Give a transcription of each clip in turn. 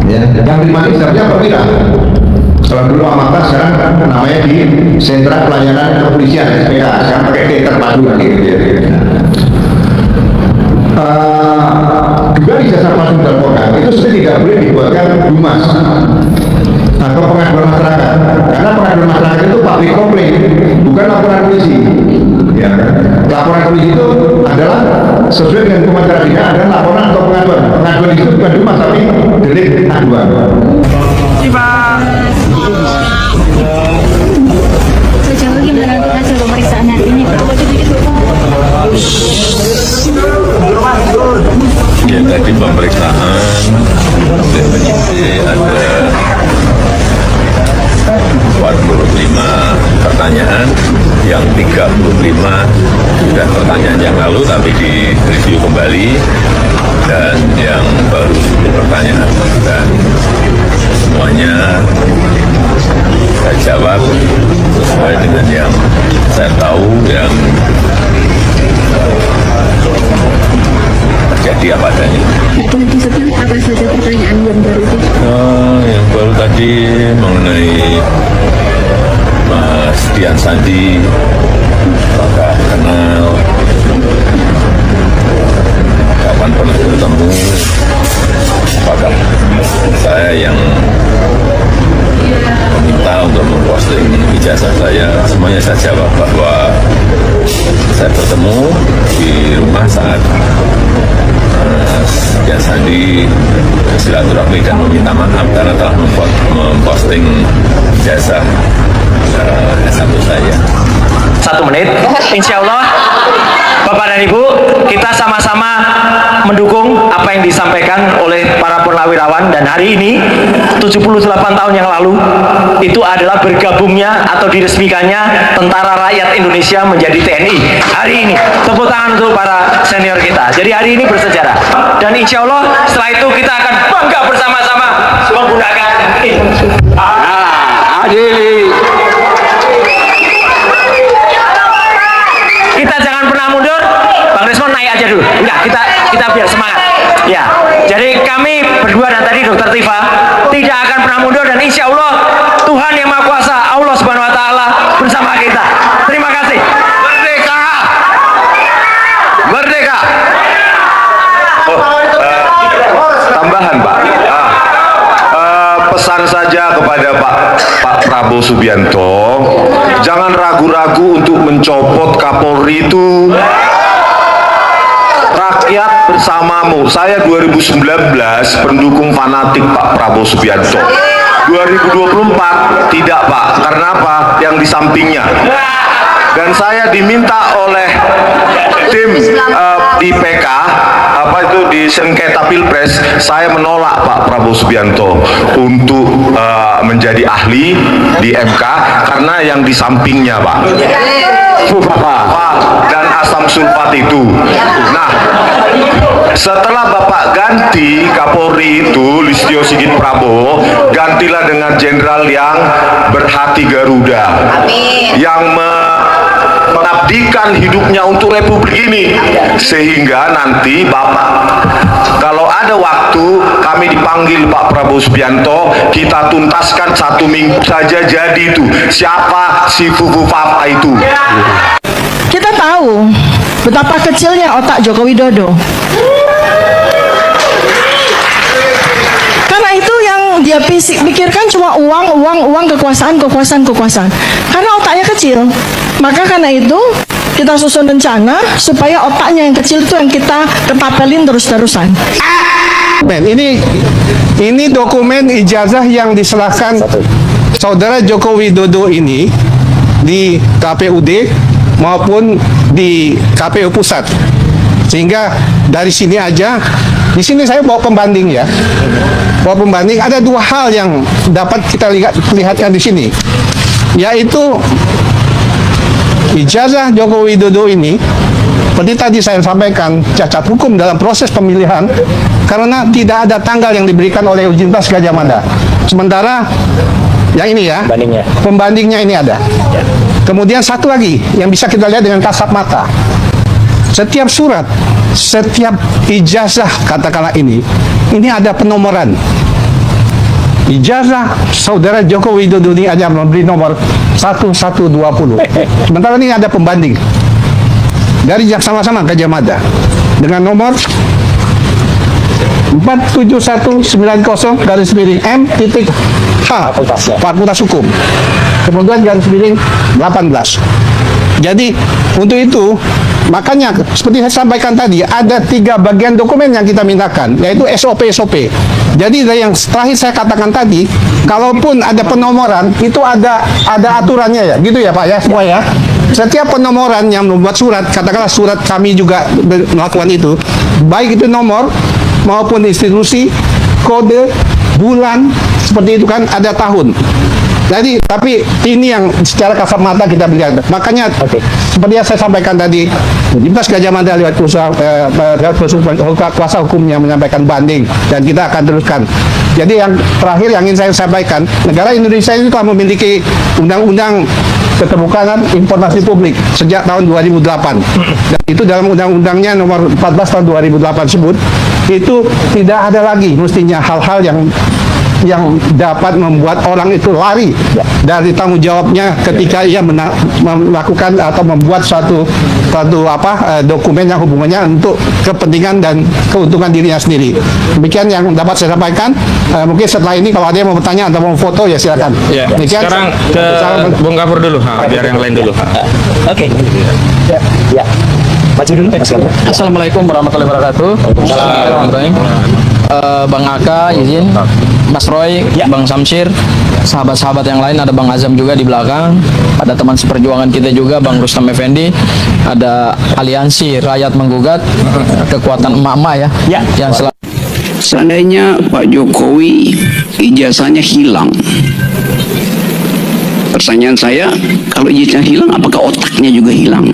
Ya, yang terima isapnya perwira. Kalau dulu Amata, sekarang namanya di Sentra Pelayanan Kepolisian SPK, sekarang pakai D terpadu gitu ya. Juga ijazah palsu dan program itu sebenarnya tidak boleh dibuatkan humas atau pengaduan masyarakat, karena pengaduan masyarakat itu public complaint, bukan laporan polisi. Ya, laporan polisi itu adalah sesuai dengan komentar dia adalah laporan atau pengaduan. Pengaduan itu bukan humas tapi delik aduan. Sejauh gimana untuk hasil pemeriksaan hari ini, Pak? Ya, tadi pemeriksaan oleh penyidik ada 45 pertanyaan, yang 35 sudah pertanyaan yang lalu tapi direview kembali, dan yang baru 10 pertanyaan, dan semuanya saya jawab sesuai dengan yang saya tahu, yang terjadi apa adanya. Itu seperti apa saja pertanyaan yang baru itu? Yang baru tadi mengenai Mas Dian Sandi, apakah kenal, kapan pernah bertemu, apakah saya yang meminta untuk memposting ijazah saya. Semuanya saya jawab bahwa saya bertemu di rumah saat Mas Dian Sandi silaturahmi dan meminta maaf karena telah memposting ijazah S1 saya. 1 menit, insya Allah Bapak dan Ibu, kita sama-sama mendukung apa yang disampaikan oleh para purnawirawan. Dan hari ini 78 tahun yang lalu itu adalah bergabungnya atau diresmikannya Tentara Rakyat Indonesia menjadi TNI. Hari ini tepuk tangan untuk para senior kita. Jadi hari ini bersejarah, dan insya Allah setelah itu kita akan bangga bersama-sama menggunakan ini. Kita jangan pernah mundur. Bang Desmond naik aja dulu. Enggak, kita biar semangat. Ya, jadi kami berdua dan tadi Dr. Tifa tidak akan pernah mundur, dan insya Allah Tuhan Yang Maha Kuasa, Allah Subhanahu Wa Taala bersama kita. Terima kasih. Merdeka, merdeka. Tambahan Pak, pesan saja kepada Pak Prabowo Subianto, jangan ragu-ragu untuk mencopot Kapolri itu. Rakyat bersamamu. Saya 2019 pendukung fanatik Pak Prabowo Subianto. 2024 tidak Pak. Karena apa? Yang di sampingnya. Dan saya diminta oleh tim di PK di sengketa Pilpres, saya menolak Pak Prabowo Subianto untuk menjadi ahli di MK karena yang di sampingnya Pak. Dan asam sulfat itu. Nah, setelah Bapak ganti Kapolri itu Listio Sigit Prabowo, gantilah dengan jenderal yang berhati Garuda. Amin. Yang mengabdikan hidupnya untuk Republik ini, sehingga nanti Bapak kalau ada waktu kami dipanggil Pak Prabowo Subianto, kita tuntaskan 1 minggu saja jadi itu siapa si Fufu Papa itu. Kita tahu betapa kecilnya otak Joko Widodo. Karena itu yang dia pikirkan cuma uang, kekuasaan. Karena otaknya kecil. Maka karena itu kita susun rencana supaya otaknya yang kecil itu yang kita ketapelin terus-terusan. Ini dokumen ijazah yang diserahkan Saudara Joko Widodo ini di KPUD maupun di KPU Pusat. Sehingga dari sini aja, di sini saya bawa pembanding ya. Bawa pembanding, ada 2 hal yang dapat kita lihatkan di sini. Yaitu ijazah Joko Widodo ini, seperti tadi saya sampaikan, cacat hukum dalam proses pemilihan karena tidak ada tanggal yang diberikan oleh Ujintas Gajah Mada. Sementara yang ini ya, pembandingnya ini ada. Kemudian satu lagi yang bisa kita lihat dengan kasat mata, setiap surat, setiap ijazah katakanlah ini ini ada penomoran. Ijazah saudara Joko Widodo ini hanya memberi nomor 1120. Sementara ini ada pembanding dari sama-sama Gajah Mada dengan nomor 47190-M.H Fakultas Hukum, kemudian _18. Jadi untuk itu makanya seperti saya sampaikan tadi, ada 3 bagian dokumen yang kita mintakan, yaitu SOP. Jadi dari yang terakhir saya katakan tadi, kalaupun ada penomoran itu ada aturannya ya, gitu ya Pak ya, semua ya. Setiap penomoran yang membuat surat, katakanlah surat kami juga melakukan itu, baik itu nomor maupun institusi, kode, bulan, seperti itu kan, ada tahun. Jadi, tapi ini yang secara kasat mata kita lihat. Makanya, seperti yang saya sampaikan tadi, Universitas Gajah Mada lewat kuasa hukumnya menyampaikan banding, dan kita akan teruskan. Jadi yang terakhir yang ingin saya sampaikan, negara Indonesia itu telah memiliki undang-undang keterbukaan informasi publik sejak tahun 2008. Dan itu dalam undang-undangnya nomor 14 tahun 2008 tersebut, itu tidak ada lagi mestinya hal-hal yang dapat membuat orang itu lari dari tanggung jawabnya ketika ia melakukan atau membuat suatu dokumen yang hubungannya untuk kepentingan dan keuntungan dirinya sendiri. Demikian yang dapat saya sampaikan. Mungkin setelah ini kalau ada yang mau bertanya atau mau foto ya silakan. Ya. Sekarang ke Bung Gafur dulu, biar yang lain dulu. Oke. Ya. Maju dulu. Assalamualaikum warahmatullahi wabarakatuh. Bang Aka izin, Mas Roy, Bang Samsir, sahabat-sahabat yang lain, ada Bang Azam juga di belakang, ada teman seperjuangan kita juga Bang Rustam Effendi, ada aliansi rakyat menggugat, kekuatan emak-emak ya, yang selalu. Seandainya Pak Jokowi ijazahnya hilang, pertanyaan saya, kalau ijazahnya hilang apakah otaknya juga hilang?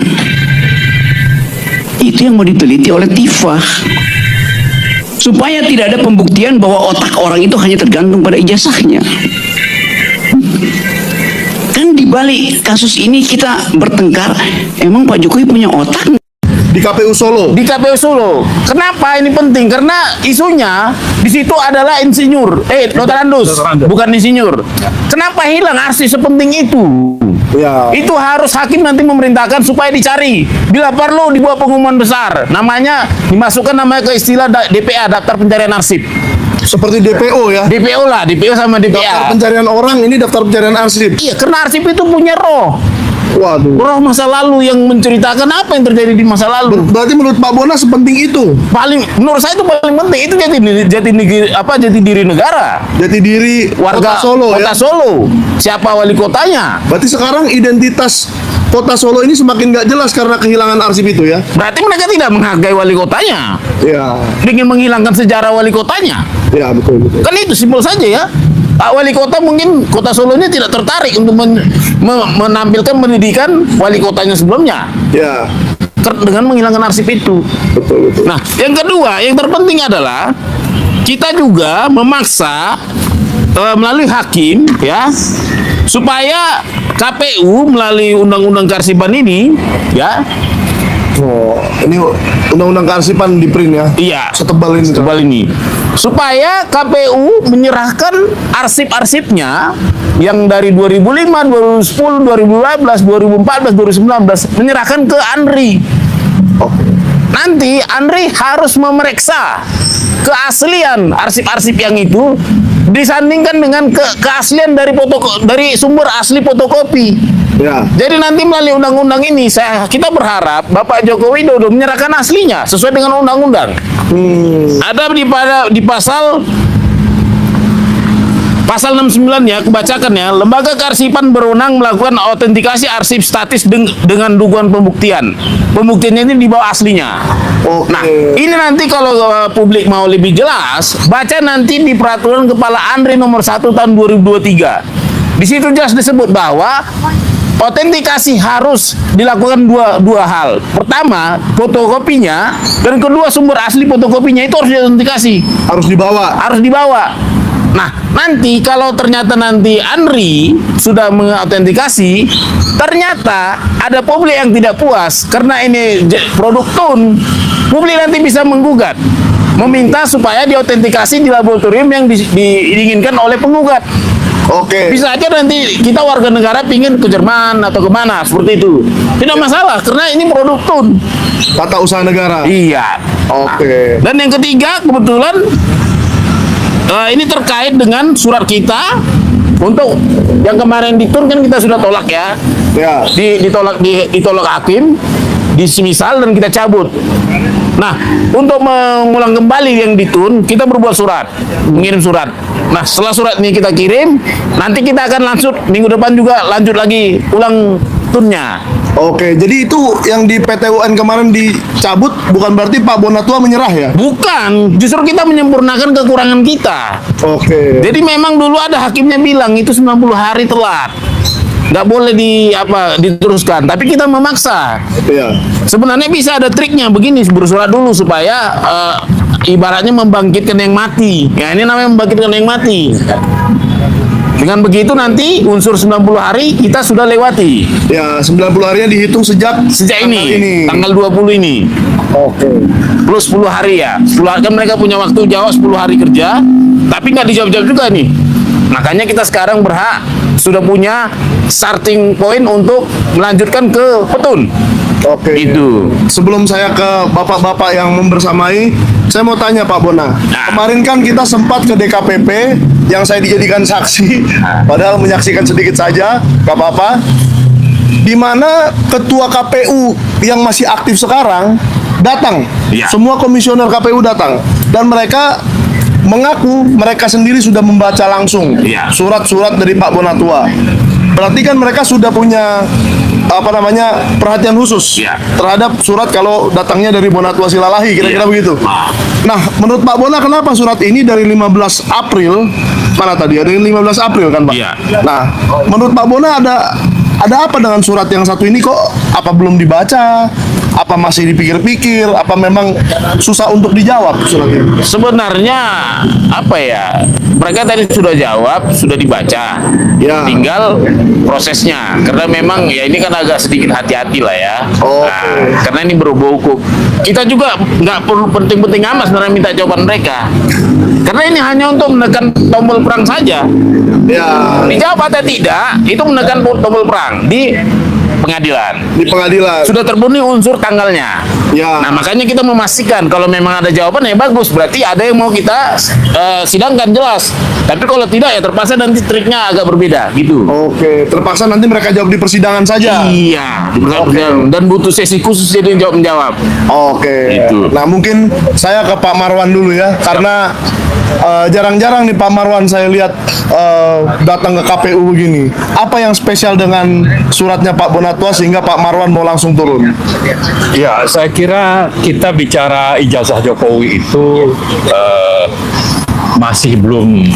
Itu yang mau diteliti oleh TIFA, supaya tidak ada pembuktian bahwa otak orang itu hanya tergantung pada ijazahnya. Kan di balik kasus ini kita bertengkar, emang Pak Jokowi punya otak? Di KPU Solo. Di KPU Solo. Kenapa ini penting? Karena isunya di situ adalah insinyur, doktorandus, bukan insinyur. Kenapa hilang arsip sepenting itu? Ya. Itu harus hakim nanti memerintahkan supaya dicari. Bila perlu dibuat pengumuman besar, namanya dimasukkan namanya ke istilah DPA, daftar pencarian arsip. Seperti DPO ya. DPO lah, DPO sama Daftar DPA. pencarian orang, ini daftar pencarian arsip. Iya, karena arsip itu punya roh. Waduh. Roh masa lalu yang menceritakan apa yang terjadi di masa lalu. Berarti menurut Pak Bona sepenting itu. Menurut saya itu paling penting. Itu jati diri negara. Jati diri Warga Kota Solo Kota ya. Solo. Siapa wali kotanya? Berarti sekarang identitas Kota Solo ini semakin nggak jelas karena kehilangan arsip itu ya. Berarti mereka tidak menghargai wali kotanya. Ya. Ingin menghilangkan sejarah wali kotanya. Ya, betul. Kan itu simpel saja ya. Pak Wali Kota mungkin Kota Solonya tidak tertarik untuk menampilkan pendidikan wali kotanya sebelumnya. Ya. Dengan menghilangkan arsip itu. Betul. Nah, yang kedua, yang terpenting adalah kita juga memaksa melalui hakim ya, supaya KPU melalui undang-undang kearsipan ini ya. Oh, ini undang-undang kearsipan di print ya. Iya, Setebal ini. setebal ini. Supaya KPU menyerahkan arsip-arsipnya yang dari 2005, 2010, 2012, 2014, 2019 menyerahkan ke ANRI. Nanti ANRI harus memeriksa keaslian arsip-arsip yang itu disandingkan dengan keaslian dari sumber asli fotokopi. Ya. Jadi nanti melalui undang-undang ini kita berharap Bapak Joko Widodo menyerahkan aslinya sesuai dengan undang-undang. Ada di pasal 69 ya, kebacakan ya. Lembaga kearsipan berwenang melakukan autentikasi arsip statis dengan dugaan pembuktian. Pembuktiannya ini di bawah aslinya. Nah, ini nanti kalau publik mau lebih jelas, baca nanti di peraturan Kepala ANRI nomor 1 tahun 2023. Di situ jelas disebut bahwa autentikasi harus dilakukan dua hal. Pertama, fotokopinya, dan kedua sumber asli fotokopinya itu harus diautentikasi. Harus dibawa. Nah, nanti kalau ternyata nanti ANRI sudah mengautentikasi, ternyata ada publik yang tidak puas karena ini produk tun, publik nanti bisa menggugat. meminta supaya diautentikasi di laboratorium yang diinginkan oleh penggugat. Oke. Bisa aja nanti kita warga negara pingin ke Jerman atau kemana seperti itu, tidak masalah karena ini produk TUN. Tata usaha negara. Iya. Oke. Dan yang ketiga kebetulan ini terkait dengan surat kita untuk yang kemarin di TUN kan kita sudah tolak ya. Ya. Ditolak hakim, disemisal dan kita cabut. Nah, untuk mengulang kembali yang di TUN, kita berbuat surat, mengirim surat. Nah, setelah surat ini kita kirim, nanti kita akan lanjut minggu depan juga lanjut lagi ulang TUN-nya. Oke, jadi itu yang di PT UN kemarin dicabut bukan berarti Pak Bonatua menyerah ya? Bukan, justru kita menyempurnakan kekurangan kita. Oke. Jadi memang dulu ada hakimnya bilang itu 90 hari telat. Nggak boleh diteruskan, tapi kita memaksa. Iya. Sebenarnya bisa ada triknya begini, bersurat dulu supaya ibaratnya membangkitkan yang mati. Ya ini namanya membangkitkan yang mati. Dengan begitu nanti unsur 90 hari kita sudah lewati. Ya, 90 harinya dihitung sejak ini, tanggal 20 ini. Oke. Plus 10 hari ya. 10 hari kan mereka punya waktu jawab 10 hari kerja, tapi nggak dijawab-jawab juga nih. Makanya kita sekarang berhak sudah punya starting point untuk melanjutkan ke petun. Oke. Itu. Sebelum saya ke bapak-bapak yang membersamai, saya mau tanya Pak Bona. Kemarin kan kita sempat ke DKPP yang saya dijadikan saksi, padahal menyaksikan sedikit saja, gak apa-apa. Di mana ketua KPU yang masih aktif sekarang datang. Ya. Semua komisioner KPU datang dan mereka mengaku mereka sendiri sudah membaca langsung Ya. surat-surat dari Pak Bonatua. Berarti kan mereka sudah punya perhatian khusus Ya. terhadap surat kalau datangnya dari Bonatua Silalahi, kira-kira Ya. begitu. Nah, menurut Pak Bona kenapa surat ini dari 15 April mana tadi? Ada 15 April kan, Pak? Ya. Nah, menurut Pak Bona ada apa dengan surat yang satu ini kok? Apa belum dibaca? Apa masih dipikir-pikir? Apa memang susah untuk dijawab surat ini? Sebenarnya apa ya? Mereka tadi sudah jawab, sudah dibaca. Ya. Tinggal prosesnya. Karena memang ya ini kan agak sedikit hati-hati lah ya. Oke. Nah, karena ini berhubung hukum. Kita juga nggak perlu penting-penting amat sebenarnya minta jawaban mereka. Karena ini hanya untuk menekan tombol perang saja. Ya, Dijawab atau tidak, itu menekan tombol perang di pengadilan. di pengadilan. Sudah terpenuhi unsur tanggalnya. Ya. Nah, makanya kita memastikan kalau memang ada jawaban ya bagus, berarti ada yang mau kita sidangkan jelas. Tapi kalau tidak ya terpaksa nanti triknya agak berbeda gitu. Oke, terpaksa nanti mereka jawab di persidangan saja. Iya, di persidangan. Dan butuh sesi khusus jadi yang menjawab. Oke. Gitu. Nah, mungkin saya ke Pak Marwan dulu ya, karena jarang-jarang nih Pak Marwan saya lihat datang ke KPU begini. Apa yang spesial dengan suratnya Pak Bonatua sehingga Pak Marwan mau langsung turun? Ya, saya kira kita bicara ijazah Jokowi itu masih belum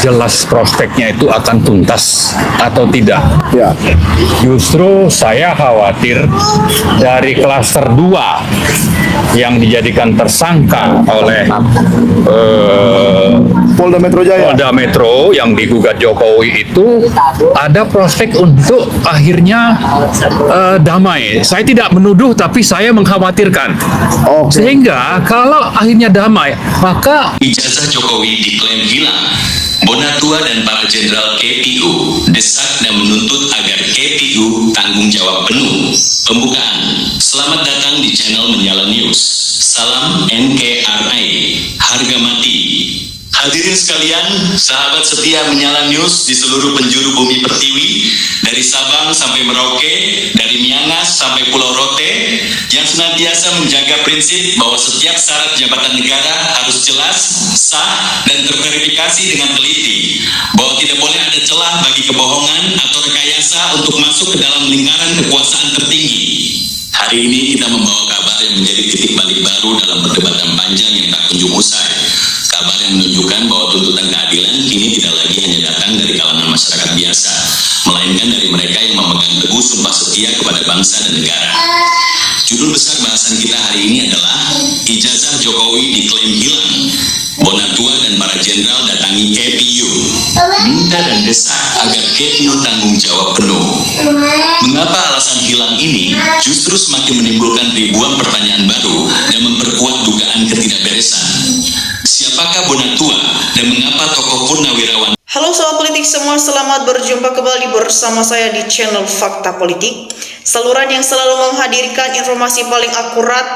jelas prospeknya itu akan tuntas atau tidak. Ya. Justru saya khawatir dari klaster 2 yang dijadikan tersangka oleh Polda Metro Jaya. Polda Metro yang digugat Jokowi itu ada prospek untuk akhirnya damai. Saya tidak menuduh, tapi saya mengkhawatirkan. Oke. Sehingga kalau akhirnya damai, maka Ijazah Jokowi diklaim hilang. Bonatua dan para jenderal KPU desak dan menuntut agar KPU tanggung jawab penuh. Pembukaan. Selamat datang di channel Menyala News. Salam NKRI. Harga mati. Hadirin sekalian, sahabat setia Menyala News di seluruh penjuru bumi pertiwi, dari Sabang sampai Merauke, dari Miangas sampai Pulau Rote, yang senantiasa menjaga prinsip bahwa setiap syarat jabatan negara harus jelas, sah, dan terverifikasi dengan teliti, bahwa tidak boleh ada celah bagi kebohongan atau rekayasa untuk masuk ke dalam lingkaran kekuasaan tertinggi. Hari ini kita membawa kabar yang menjadi titik balik baru dalam perdebatan panjang yang tak kunjung usai. Kabar yang menunjukkan bahwa tuntutan keadilan kini tidak lagi hanya datang dari kalangan masyarakat biasa, melainkan dari mereka yang memegang teguh sumpah setia kepada bangsa dan negara. Judul besar bahasan kita hari ini adalah Ijazah Jokowi diklaim hilang. Bonatua dan para jenderal datangi KPU minta dan desak agar KPU tanggung jawab penuh. Mengapa alasan hilang ini justru semakin menimbulkan ribuan pertanyaan baru dan memperkuat dugaan ketidakberesan? Siapakah Bonatua dan mengapa tokoh purnawirawan? Halo sobat politik semua, selamat berjumpa kembali bersama saya di channel Fakta Politik, saluran yang selalu menghadirkan informasi paling akurat,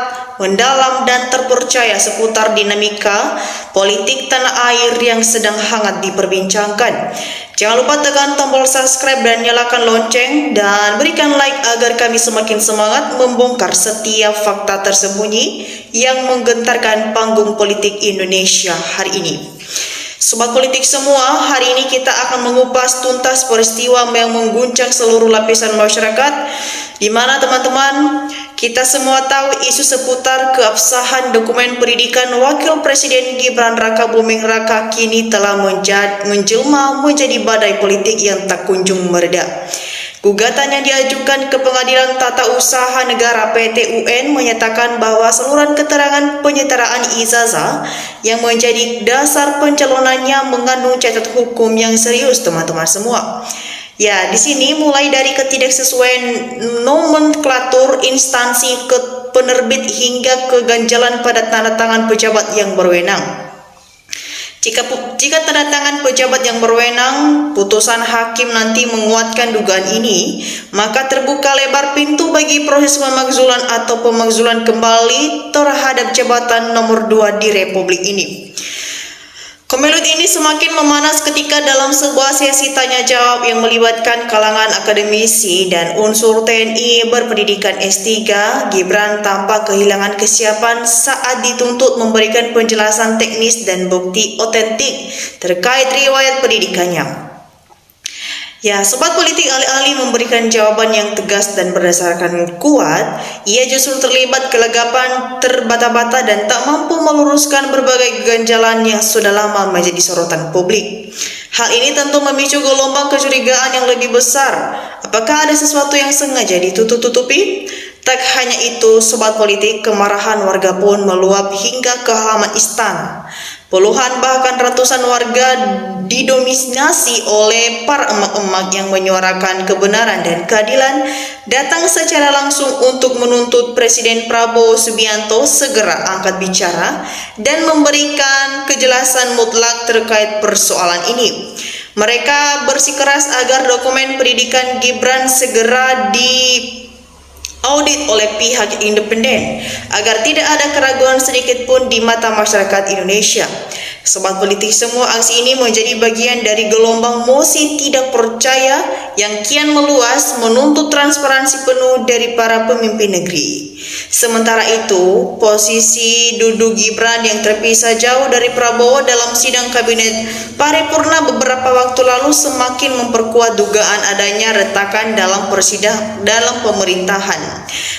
mendalam dan terpercaya seputar dinamika politik tanah air yang sedang hangat diperbincangkan. Jangan lupa tekan tombol subscribe dan nyalakan lonceng dan berikan like agar kami semakin semangat membongkar setiap fakta tersembunyi yang menggentarkan panggung politik Indonesia hari ini. Sobat politik semua, hari ini kita akan mengupas tuntas peristiwa yang mengguncang seluruh lapisan masyarakat, di mana teman-teman, kita semua tahu isu seputar keabsahan dokumen pendidikan Wakil Presiden Gibran Raka Buming Raka kini telah menjelma menjadi badai politik yang tak kunjung mereda. Gugatan yang diajukan ke Pengadilan Tata Usaha Negara PT UN menyatakan bahwa saluran keterangan penyetaraan ijazah yang menjadi dasar pencalonannya mengandung cacat hukum yang serius, teman-teman semua. Ya, di sini mulai dari ketidaksesuaian nomenklatur instansi penerbit hingga keganjalan pada tanda tangan pejabat yang berwenang. Jika tanda tangan pejabat yang berwenang, putusan hakim nanti menguatkan dugaan ini, maka terbuka lebar pintu bagi proses pemakzulan atau pemakzulan kembali terhadap jabatan nomor 2 di Republik ini. Kemelut ini semakin memanas ketika dalam sebuah sesi tanya jawab yang melibatkan kalangan akademisi dan unsur TNI berpendidikan S3, Gibran tampak kehilangan kesiapan saat dituntut memberikan penjelasan teknis dan bukti otentik terkait riwayat pendidikannya. Ya, sobat politik, alih-alih memberikan jawaban yang tegas dan berdasarkan kuat, ia justru terlibat kelegapan, terbata-bata dan tak mampu meluruskan berbagai keganjalan yang sudah lama menjadi sorotan publik. Hal ini tentu memicu gelombang kecurigaan yang lebih besar. Apakah ada sesuatu yang sengaja ditutup-tutupi? Tak hanya itu, sobat politik, kemarahan warga pun meluap hingga ke halaman istana. Puluhan bahkan ratusan warga didominasi oleh para emak-emak yang menyuarakan kebenaran dan keadilan datang secara langsung untuk menuntut Presiden Prabowo Subianto segera angkat bicara dan memberikan kejelasan mutlak terkait persoalan ini. Mereka bersikeras agar dokumen pendidikan Gibran segera audit oleh pihak independen agar tidak ada keraguan sedikit pun di mata masyarakat Indonesia. Sobat politik semua, aksi ini menjadi bagian dari gelombang mosi tidak percaya yang kian meluas menuntut transparansi penuh dari para pemimpin negeri. Sementara itu, posisi duduk Gibran yang terpisah jauh dari Prabowo dalam sidang kabinet paripurna beberapa waktu lalu semakin memperkuat dugaan adanya retakan dalam pemerintahan.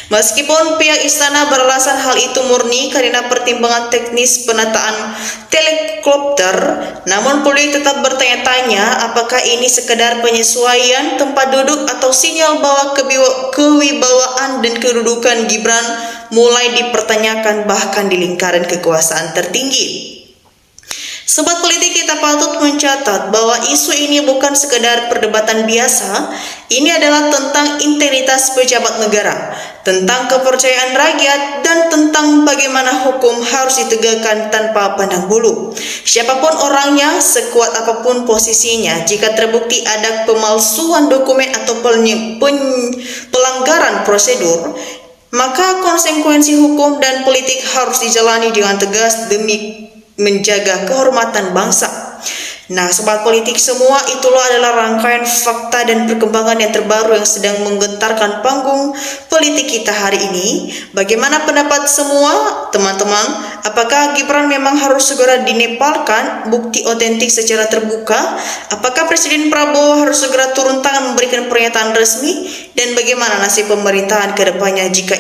Meskipun pihak istana beralasan hal itu murni karena pertimbangan teknis penataan helikopter, namun publik tetap bertanya-tanya apakah ini sekedar penyesuaian tempat duduk atau sinyal bahwa kewibawaan dan kedudukan Gibran mulai dipertanyakan bahkan di lingkaran kekuasaan tertinggi. Sobat politik, kita patut mencatat bahwa isu ini bukan sekedar perdebatan biasa. Ini adalah tentang integritas pejabat negara, tentang kepercayaan rakyat, dan tentang bagaimana hukum harus ditegakkan tanpa pandang bulu. Siapapun orangnya, sekuat apapun posisinya, jika terbukti ada pemalsuan dokumen atau pelanggaran prosedur, maka konsekuensi hukum dan politik harus dijalani dengan tegas demi menjaga kehormatan bangsa. Nah, sobat politik semua, itulah adalah rangkaian fakta dan perkembangan yang terbaru yang sedang menggentarkan panggung politik kita hari ini. Bagaimana pendapat semua teman-teman? Apakah Gibran memang harus segera dinepalkan bukti otentik secara terbuka? Apakah Presiden Prabowo harus segera turun tangan memberikan pernyataan resmi? Dan bagaimana nasib pemerintahan ke depannya jika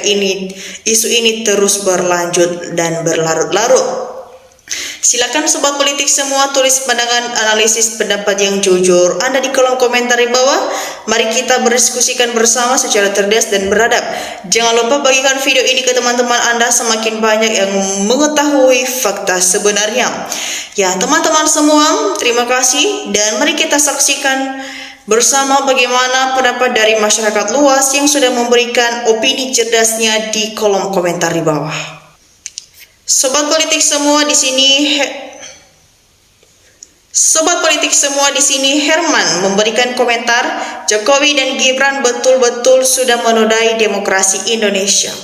isu ini terus berlanjut dan berlarut-larut? Silakan sobat politik semua tulis pandangan analisis pendapat yang jujur Anda di kolom komentar di bawah. Mari kita berdiskusikan bersama secara cerdas dan beradab. Jangan lupa bagikan video ini ke teman-teman Anda, semakin banyak yang mengetahui fakta sebenarnya. Ya teman-teman semua, terima kasih dan mari kita saksikan bersama bagaimana pendapat dari masyarakat luas yang sudah memberikan opini cerdasnya di kolom komentar di bawah. Sobat politik semua di sini, Herman memberikan komentar, Jokowi dan Gibran betul-betul sudah menodai demokrasi Indonesia.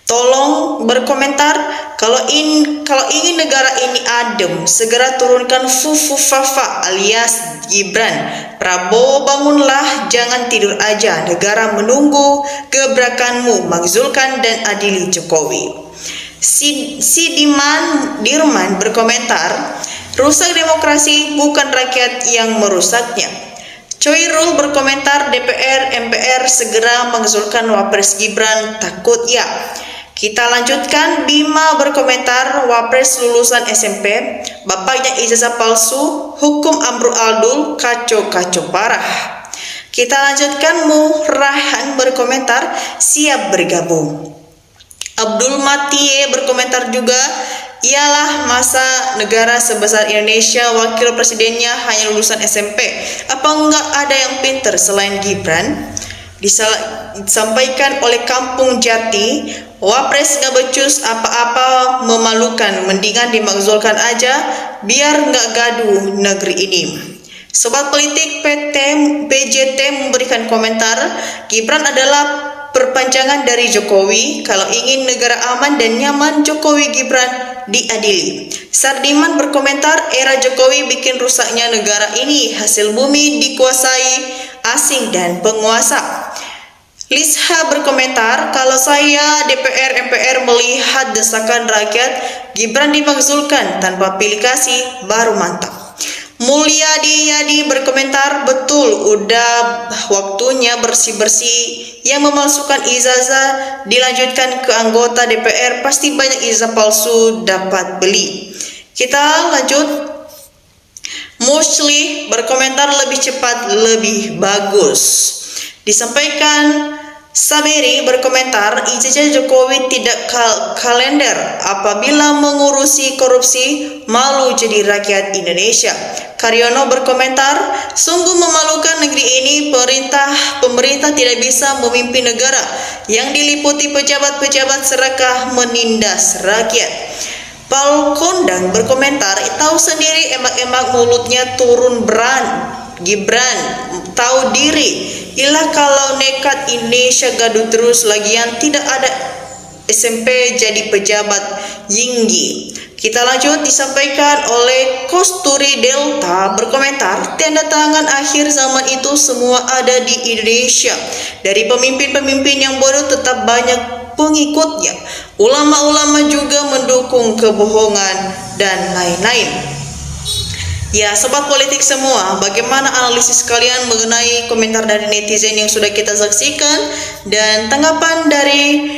Tolong berkomentar, kalau ingin negara ini adem, segera turunkan Fufu Fafa alias Gibran. Prabowo bangunlah, jangan tidur aja. Negara menunggu gebrakanmu, Zulkan dan adili Jokowi. Dirman berkomentar, rusak demokrasi bukan rakyat yang merusaknya. Coirul berkomentar, DPR MPR segera mengusulkan Wapres Gibran, takut ya. Kita lanjutkan, Bima berkomentar, Wapres lulusan SMP, bapaknya ijazah palsu, hukum amrul aldul, kacau-kacau parah. Kita lanjutkan, Murahan berkomentar, siap bergabung. Abdul Matie berkomentar juga, ialah masa negara sebesar Indonesia wakil presidennya hanya lulusan SMP. Apa enggak ada yang pinter selain Gibran? Disampaikan oleh Kampung Jati, Wapres nggak becus apa-apa, memalukan, mendingan dimakzulkan aja biar nggak gaduh negeri ini. Sobat politik PJT memberikan komentar, Gibran adalah perpanjangan dari Jokowi. Kalau ingin negara aman dan nyaman, Jokowi Gibran diadili. Sardiman berkomentar, era Jokowi bikin rusaknya negara ini, hasil bumi dikuasai asing dan penguasa. Lisha berkomentar, kalau saya DPR MPR melihat desakan rakyat, Gibran dimakzulkan tanpa pilih kasih baru mantap. Mulyadi Yadi berkomentar, betul udah waktunya bersih-bersih. Yang memalsukan ijazah dilanjutkan ke anggota DPR, pasti banyak ijazah palsu dapat beli. Kita lanjut. Muslih berkomentar, lebih cepat lebih bagus. Disampaikan Saberi berkomentar, ijazah Jokowi tidak kalender, apabila mengurusi korupsi malu jadi rakyat Indonesia. Karyono berkomentar, sungguh memalukan negeri ini, pemerintah tidak bisa memimpin negara yang diliputi pejabat-pejabat serakah menindas rakyat. Paul Kondang berkomentar, tahu sendiri emak-emak mulutnya turun Gibran tahu diri, ilah kalau nekat Indonesia gaduh terus, lagian tidak ada SMP jadi pejabat Yinggi. Kita lanjut, disampaikan oleh Kosturi Delta berkomentar, tanda tangan akhir zaman itu semua ada di Indonesia. Dari pemimpin-pemimpin yang bodoh tetap banyak pengikutnya. Ulama-ulama juga mendukung kebohongan dan lain-lain. Ya, sobat politik semua, bagaimana analisis kalian mengenai komentar dari netizen yang sudah kita saksikan dan tanggapan dari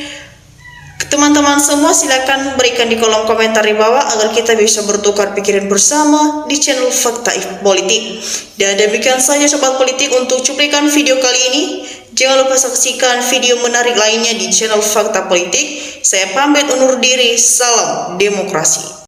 teman-teman semua? Silakan berikan di kolom komentar di bawah agar kita bisa bertukar pikiran bersama di channel Fakta Politik. Dan demikian saja sobat politik untuk cuplikan video kali ini. Jangan lupa saksikan video menarik lainnya di channel Fakta Politik. Saya pamit undur diri, salam demokrasi.